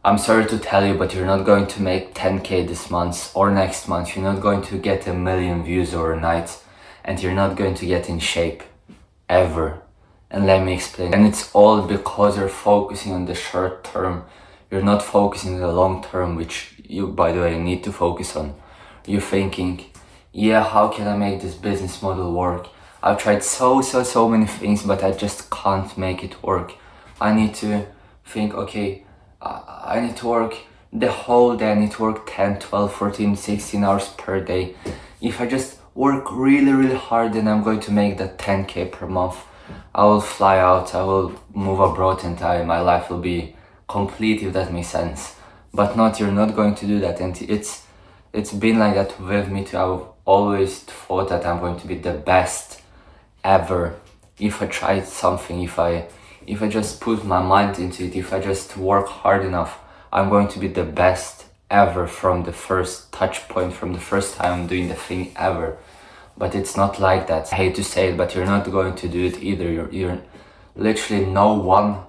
I'm sorry to tell you, but you're not going to make 10k this month or next month. You're not going to get 1 million views overnight, and you're not going to get in shape ever. And let me explain. And it's all because you're focusing on the short term. You're not focusing on the long term, which you, by the way, need to focus on. You're thinking, yeah, how can I make this business model work? I've tried so many things, but I just can't make it work. I need to think, okay, I need to work the whole day. I need to work 10, 12, 14, 16 hours per day. If I just work really hard, then I'm going to make that 10k per month. I will fly out, I will move abroad, and my life will be complete, if that makes sense. But you're not going to do that. And it's been like that with me too. I've always thought that I'm going to be the best ever if I tried something, if I just put my mind into it, if I just work hard enough. I'm going to be the best ever from the first touch point, from the first time I'm doing the thing ever. But it's not like that. I hate to say it, but you're not going to do it either. You're literally, no one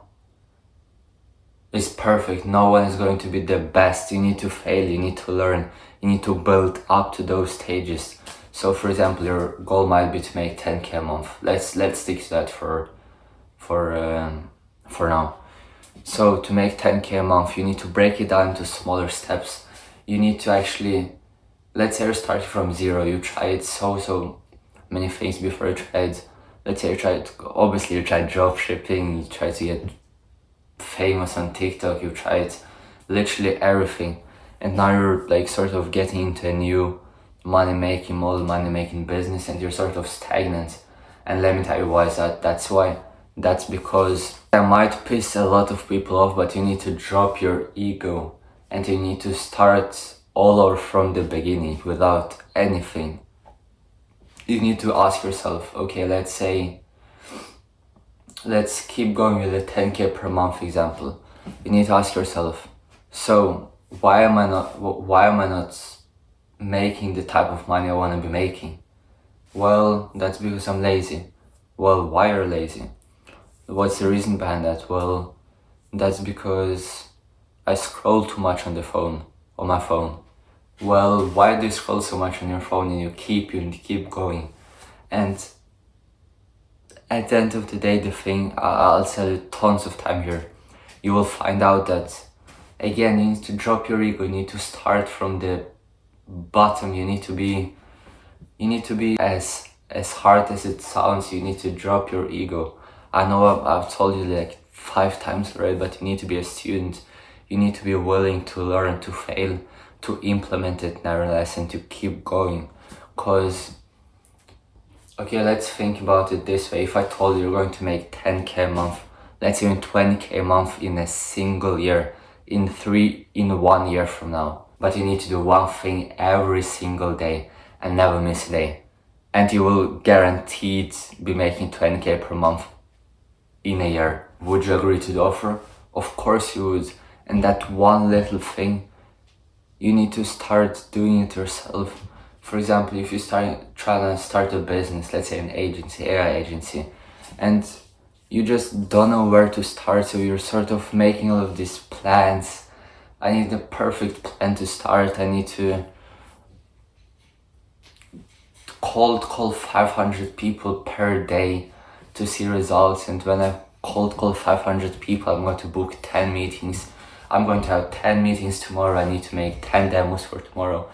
is perfect. No one is going to be the best. You need to fail, you need to learn, you need to build up to those stages. So for example, your goal might be to make 10k a month. Let's stick to that for now. So to make 10k a month, you need to break it down into smaller steps. You need to actually, let's say you're starting from zero. You tried so many things before you tried. Let's say you tried job shipping, you tried to get famous on TikTok, you tried literally everything. And now you're like sort of getting into a new money making model, money making business, and you're sort of stagnant. And let me tell you why is that. That's because that might piss a lot of people off, but you need to drop your ego and you need to start all over from the beginning without anything. You need to ask yourself, okay, let's keep going with the 10k per month example. You need to ask yourself, so why am I not making the type of money I want to be making? Well, that's because I'm lazy. Well, why are you lazy? What's the reason behind that? Well, that's because I scroll too much on my phone. Well, why do you scroll so much on your phone and you keep going? And at the end of the day, the thing, I'll tell you tons of time here, you will find out that, again, you need to drop your ego, you need to start from the bottom, you need to be as hard as it sounds, you need to drop your ego. I know I've told you like 5 times already, but you need to be a student. You need to be willing to learn, to fail, to implement it nevertheless, and to keep going. Cause, okay, let's think about it this way. If I told you you're going to make 10k a month, let's even 20k a month in a single year, in 1 year from now. But you need to do one thing every single day and never miss a day. And you will guaranteed be making 20k per month in a year. Would you agree to the offer? Of course you would. And that one little thing, you need to start doing it yourself. For example, if you trying to start a business, let's say an agency, AI agency, and you just don't know where to start, so you're sort of making all of these plans. I need the perfect plan to start. I need to cold call 500 people per day to see results, and when I cold call 500 people, I'm going to book 10 meetings. I'm going to have 10 meetings tomorrow. I need to make 10 demos for tomorrow,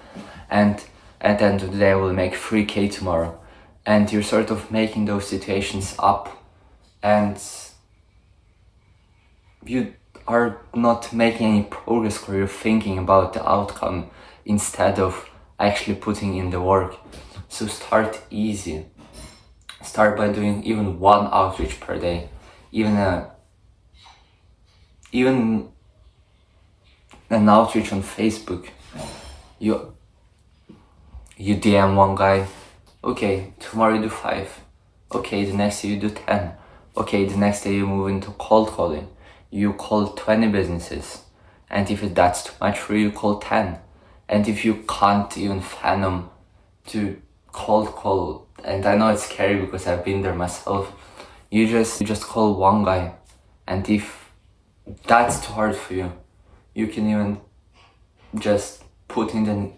and at the end of the day I will make 3k tomorrow. And you're sort of making those situations up, and you are not making any progress because you're thinking about the outcome instead of actually putting in the work. So start easy. Start by doing even one outreach per day, even an outreach on Facebook. You DM one guy, okay, tomorrow you do 5, okay, the next day you do 10, okay, the next day you move into cold calling, you call 20 businesses, and if that's too much for you, call 10. And if you can't even fathom to cold call, and I know it's scary because I've been there myself, you just call one guy. And if that's too hard for you, You can even just put in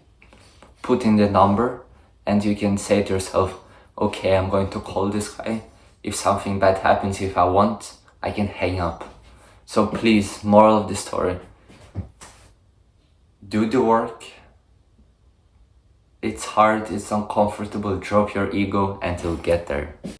the number, and you can say to yourself, okay, I'm going to call this guy. If something bad happens, if I want, I can hang up. So please, moral of the story, do the work. It's hard, it's uncomfortable, drop your ego and you'll get there.